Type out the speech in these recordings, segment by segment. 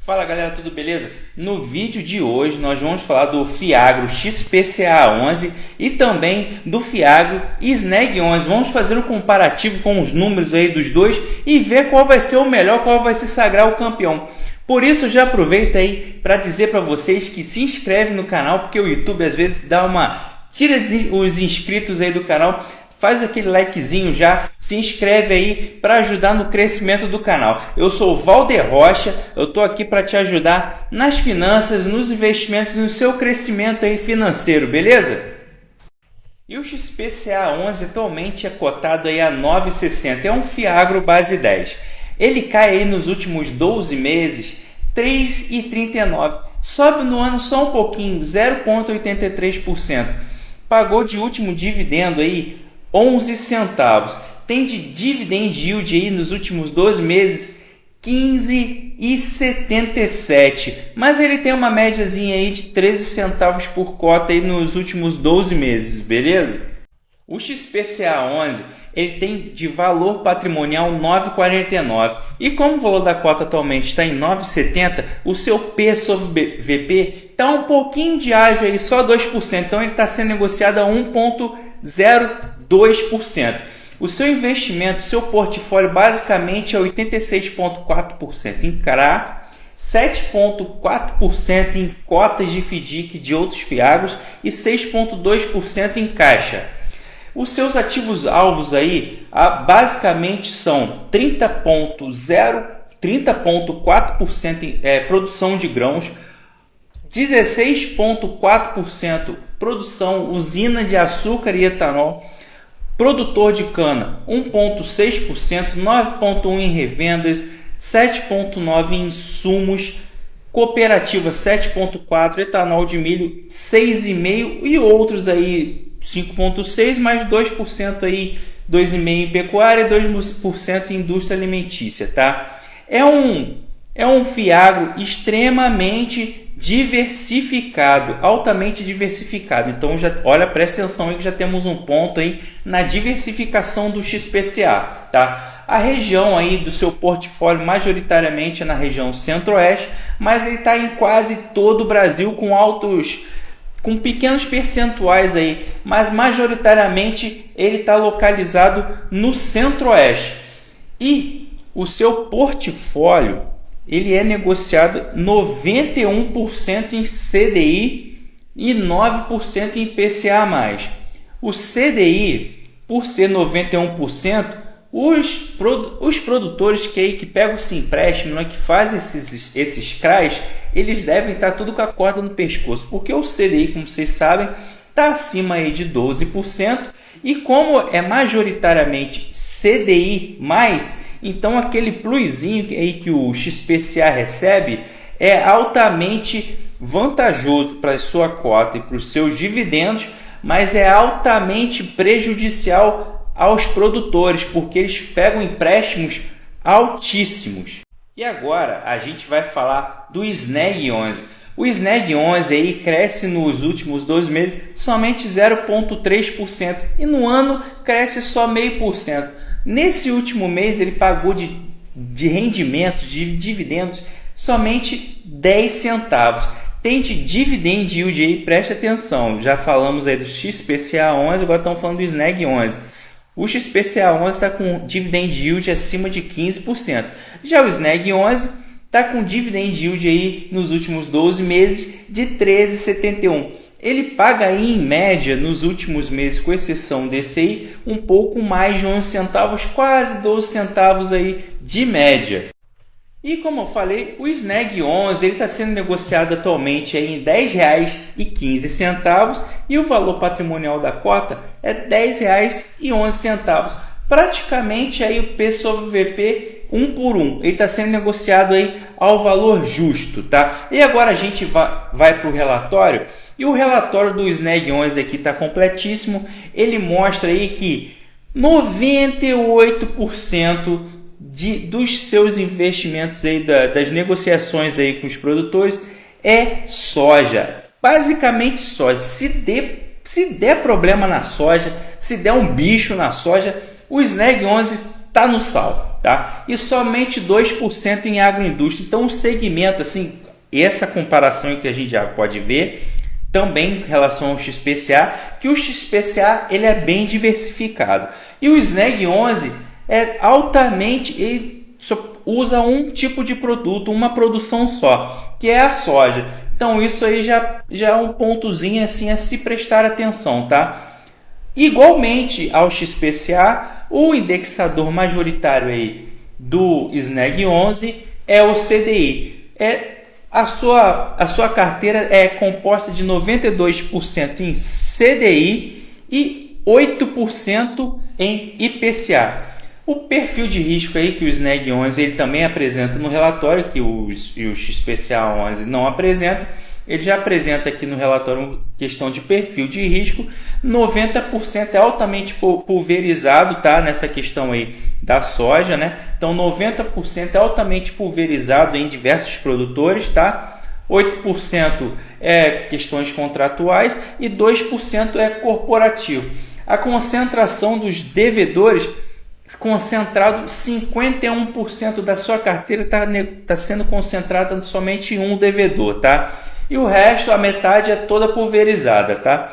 Fala galera, tudo beleza? No vídeo de hoje nós vamos falar do Fiagro XPCA11 e também do Fiagro Snag11. Vamos fazer um comparativo com os números aí dos dois e ver qual vai ser o melhor, qual vai se sagrar o campeão. Por isso já aproveito aí para dizer para vocês que se inscreve no canal, porque o YouTube às vezes tira os inscritos aí do canal. Faz aquele likezinho já, se inscreve aí para ajudar no crescimento do canal. Eu sou o Valder Rocha, eu estou aqui para te ajudar nas finanças, nos investimentos, no seu crescimento aí financeiro, beleza? E o XPCA11 atualmente é cotado aí a 9,60, é um Fiagro base 10. Ele cai aí nos últimos 12 meses, 3,39, sobe no ano só um pouquinho, 0,83%. Pagou de último dividendo aí 11 centavos. Tem de dividend yield aí nos últimos 12 meses 15,77. Mas ele tem uma médiazinha aí de 13 centavos por cota aí nos últimos 12 meses, beleza? O XPCA11 ele tem de valor patrimonial 9,49. E como o valor da cota atualmente está em 9,70, o seu P sobre VP está um pouquinho de ágio aí, só 2%. Então ele está sendo negociado a 1,02%. O seu investimento, seu portfólio basicamente é 86,4% em CRA, 7,4% em cotas de FDIC de outros fiagros e 6,2% em caixa. Os seus ativos alvos aí basicamente são 30,4% em produção de grãos, 16,4% produção usina de açúcar e etanol, produtor de cana 1,6%, 9,1% em revendas, 7,9% em insumos, cooperativa 7,4%, etanol de milho 6,5% e outros aí 5,6%, mais 2% aí 2,5% em pecuária e 2% em indústria alimentícia, tá? É um Fiagro extremamente diversificado, altamente diversificado. Então presta atenção aí que já temos um ponto aí na diversificação do XPCA, tá? A região aí do seu portfólio majoritariamente é na região centro-oeste, mas ele está em quase todo o Brasil com pequenos percentuais aí, mas majoritariamente ele está localizado no centro-oeste. E o seu portfólio ele é negociado 91% em CDI e 9% em IPCA+. O CDI, por ser 91%, os produtores que pegam esse empréstimo, que fazem esses CRAs, eles devem estar tudo com a corda no pescoço, porque o CDI, como vocês sabem, está acima aí de 12%, e como é majoritariamente CDI+, então aquele plusinho aí que o XPCA recebe é altamente vantajoso para a sua cota e para os seus dividendos, mas é altamente prejudicial aos produtores, porque eles pegam empréstimos altíssimos. E agora a gente vai falar do Snag11. O Snag11 aí cresce nos últimos 12 meses somente 0,3% e no ano cresce só 0,5%. Nesse último mês ele pagou de rendimentos, de dividendos, somente 10 centavos. Tem de dividend yield aí, preste atenção. Já falamos aí do XPCA11, agora estamos falando do Snag11. O XPCA11 está com dividend yield acima de 15%. Já o Snag11 está com dividend yield aí nos últimos 12 meses de 13,71%. Ele paga aí em média nos últimos meses, com exceção desse aí, um pouco mais de 11 centavos, quase 12 centavos aí de média. E como eu falei, o Snag11 está sendo negociado atualmente aí em R$ 10,15 e o valor patrimonial da cota é R$ 10,11. Praticamente aí o P sobre VP 1 por 1. Ele está sendo negociado aí ao valor justo, tá? E agora a gente vai para o relatório. E o relatório do Snag11 aqui está completíssimo. Ele mostra aí que 98% dos seus investimentos aí, das negociações aí com os produtores é soja. Basicamente soja. Se der problema na soja, se der um bicho na soja, o Snag11 está no sal. tá? E somente 2% em agroindústria. Então, o segmento, assim, essa comparação que a gente já pode ver, também em relação ao XPCA, que o XPCA ele é bem diversificado. E o SNEG 11 é altamente, ele só usa um tipo de produto, uma produção só, que é a soja. Então isso aí já é um pontozinho assim a se prestar atenção, tá? Igualmente ao XPCA, o indexador majoritário aí do SNEG 11 é o CDI. A sua carteira é composta de 92% em CDI e 8% em IPCA. O perfil de risco aí que o SNEG 11 ele também apresenta no relatório, que o XPCA 11 não apresenta, ele já apresenta aqui no relatório questão de perfil de risco. 90% é altamente pulverizado, tá? Nessa questão aí da soja, né? Então 90% é altamente pulverizado em diversos produtores, tá? 8% é questões contratuais e 2% é corporativo. A concentração dos devedores, concentrado 51% da sua carteira está sendo concentrada somente em um devedor, tá? E o resto, a metade, é toda pulverizada, tá?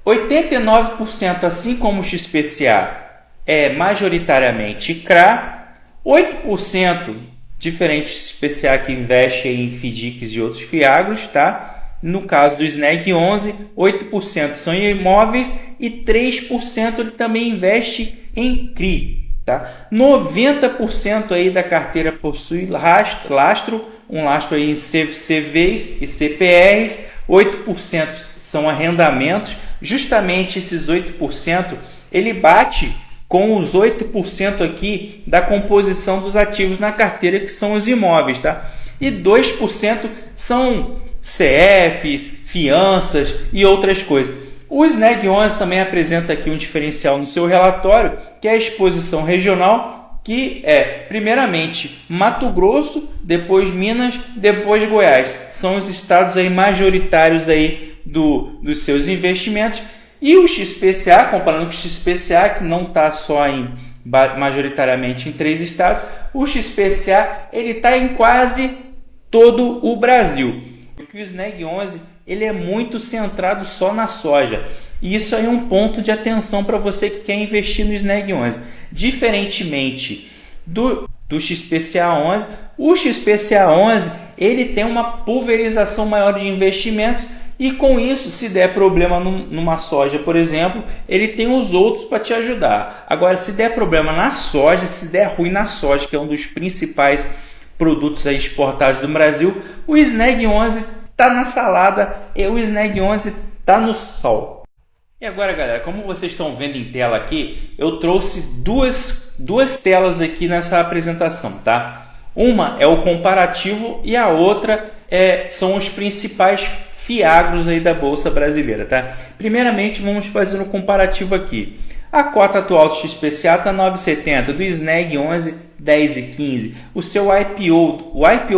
89%, assim como o XPCA, é majoritariamente CRA. 8%, diferente do XPCA, que investe em FDICs e outros FIAGROS, tá? No caso do SNEG 11, 8% são em imóveis e 3% ele também investe em CRI. Tá? 90% aí da carteira possui lastro, um lastro aí em CVs e CPRs, 8% são arrendamentos. Justamente esses 8% ele bate com os 8% aqui da composição dos ativos na carteira, que são os imóveis. Tá? E 2% são CFs, fianças e outras coisas. O SNEG 11 também apresenta aqui um diferencial no seu relatório, que é a exposição regional, que é primeiramente Mato Grosso, depois Minas, depois Goiás. São os estados aí majoritários aí dos seus investimentos. E o XPCA, comparando com o XPCA, que não está só majoritariamente em 3 estados, o XPCA está em quase todo o Brasil. O SNEG 11 ele é muito centrado só na soja. E isso aí é um ponto de atenção para você que quer investir no SNEG 11. Diferentemente do XPCA 11, o XPCA 11 ele tem uma pulverização maior de investimentos. E com isso, se der problema numa soja, por exemplo, ele tem os outros para te ajudar. Agora, se der problema na soja, se der ruim na soja, que é um dos principais produtos aí exportados do Brasil, o SNEG 11 está na salada e o SNEG 11 está no sol. E agora, galera, como vocês estão vendo em tela aqui, eu trouxe duas telas aqui nessa apresentação, tá? Uma é o comparativo e a outra são os principais FIAGROS aí da Bolsa Brasileira, tá? Primeiramente, vamos fazer um comparativo aqui. A cota atual do XPCA está 9,70, do SNEG 11, 10,15. O seu IPO,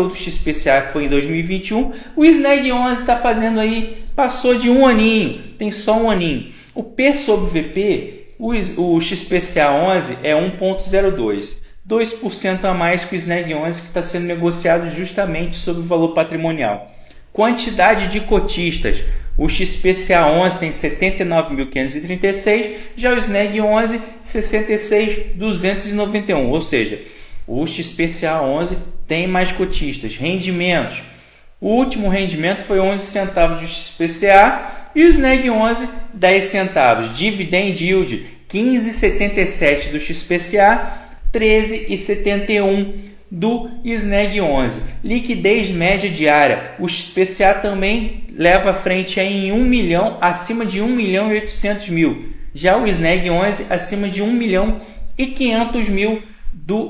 do XPCA foi em 2021, o SNEG 11 está fazendo aí, passou de um aninho, tem só um aninho. O P sobre VP, o XPCA 11 é 1,02, 2% a mais que o SNEG 11, que está sendo negociado justamente sobre o valor patrimonial. Quantidade de cotistas, o XPCA 11 tem 79.536, já o SNEG 11 66.291, ou seja, o XPCA 11 tem mais cotistas. Rendimentos, o último rendimento foi 11 centavos do XPCA e o SNEG 11 10 centavos. Dividend Yield 15,77 do XPCA, 13,71 do SNEG 11. Liquidez média diária, o XPCA também leva à frente em 1 milhão, acima de 1.800.000. Já o SNEG 11 acima de 1.500.000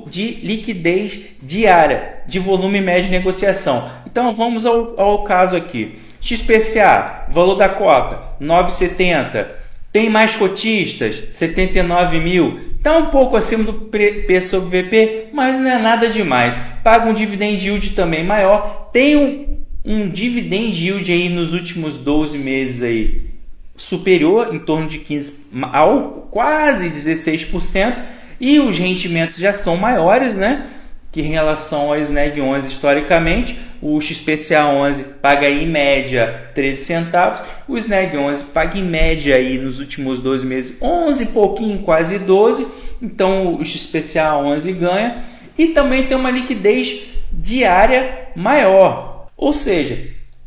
de liquidez diária, de volume médio de negociação. Então vamos ao caso aqui. XPCA, valor da cota 9,70. Tem mais cotistas, 79.000. Está um pouco acima do P sobre VP, mas não é nada demais. Paga um dividend yield também maior. Tem um dividend yield aí nos últimos 12 meses aí superior, em torno de 15% ao quase 16%. e os rendimentos já são maiores, né? Que em relação ao Snag 11 historicamente, o XPCA 11 paga aí, em média 13 centavos, o Snag 11 paga em média aí nos últimos 12 meses 11 e pouquinho, quase 12, então o XPCA 11 ganha e também tem uma liquidez diária maior, ou seja,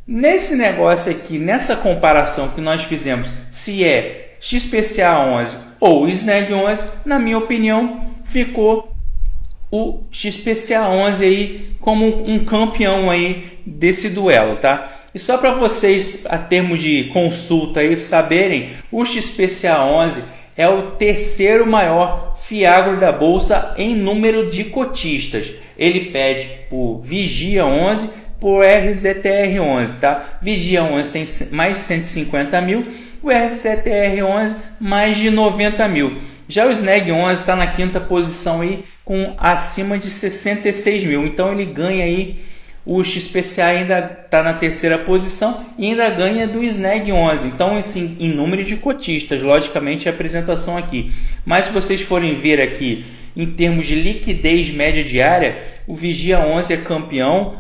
nesse negócio aqui, nessa comparação que nós fizemos, se é XPCA 11 ou Snag 11, na minha opinião, ficou o XPCA 11 aí como um campeão aí desse duelo, tá? E só para vocês, a termos de consulta aí, saberem, o XPCA 11 é o terceiro maior fiagro da bolsa em número de cotistas. Ele pede por Vigia 11, por RZTR 11, tá? Vigia 11 tem mais de 150 mil, o RZTR 11 mais de 90 mil. Já o Snag 11 está na quinta posição aí com acima de 66 mil. Então ele ganha aí, o XPCA ainda está na terceira posição e ainda ganha do Snag 11. Então assim, em número de cotistas, logicamente a apresentação aqui. Mas se vocês forem ver aqui em termos de liquidez média diária, o Vigia 11 é campeão.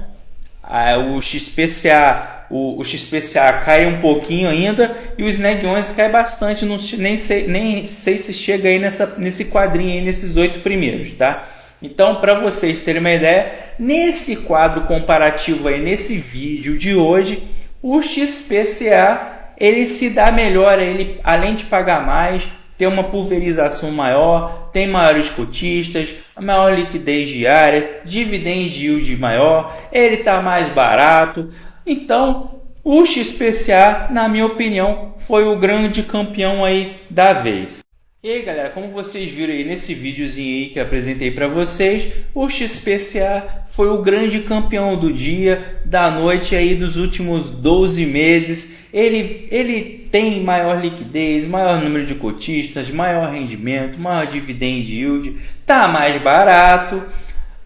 O XPCA cai um pouquinho ainda e o Snag 11 cai bastante, nem sei se chega aí nesse quadrinho aí, nesses 8 primeiros, tá? Então, para vocês terem uma ideia, nesse quadro comparativo aí, nesse vídeo de hoje, o XPCA ele se dá melhor, ele além de pagar mais, tem uma pulverização maior, tem maiores cotistas, maior liquidez diária, dividend yield maior, ele está mais barato. Então, o XPCA, na minha opinião, foi o grande campeão aí da vez. E aí, galera, como vocês viram aí nesse videozinho aí que eu apresentei para vocês, o XPCA foi o grande campeão do dia, da noite aí dos últimos 12 meses. Ele tem maior liquidez, maior número de cotistas, maior rendimento, maior dividend yield, tá mais barato.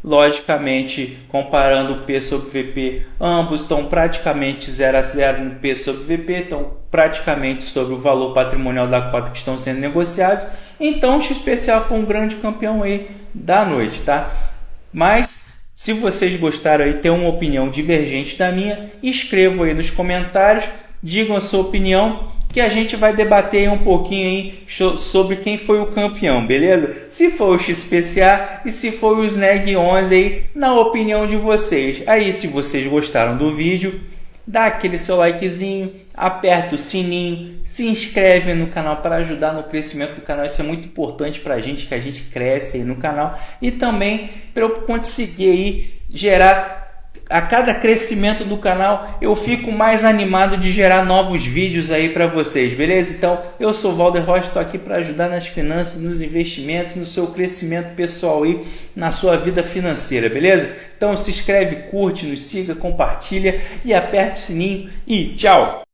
Logicamente, comparando o P sobre VP, ambos estão praticamente 0 a 0 no P sobre VP, estão praticamente sobre o valor patrimonial da cota que estão sendo negociados. Então, o XPCA foi um grande campeão aí da noite, tá? Mas, se vocês gostaram aí, tem uma opinião divergente da minha, escrevam aí nos comentários, digam a sua opinião, que a gente vai debater aí um pouquinho aí sobre quem foi o campeão, beleza? Se foi o XPCA e se foi o Snag 11 aí, na opinião de vocês. Aí, se vocês gostaram do vídeo, dá aquele seu likezinho, aperta o sininho, se inscreve no canal para ajudar no crescimento do canal. Isso é muito importante para a gente, que a gente cresce aí no canal. E também para eu conseguir aí gerar... A cada crescimento do canal, eu fico mais animado de gerar novos vídeos aí para vocês, beleza? Então, eu sou o Valder Rocha, estou aqui para ajudar nas finanças, nos investimentos, no seu crescimento pessoal aí, na sua vida financeira, beleza? Então, se inscreve, curte, nos siga, compartilha e aperte o sininho e tchau!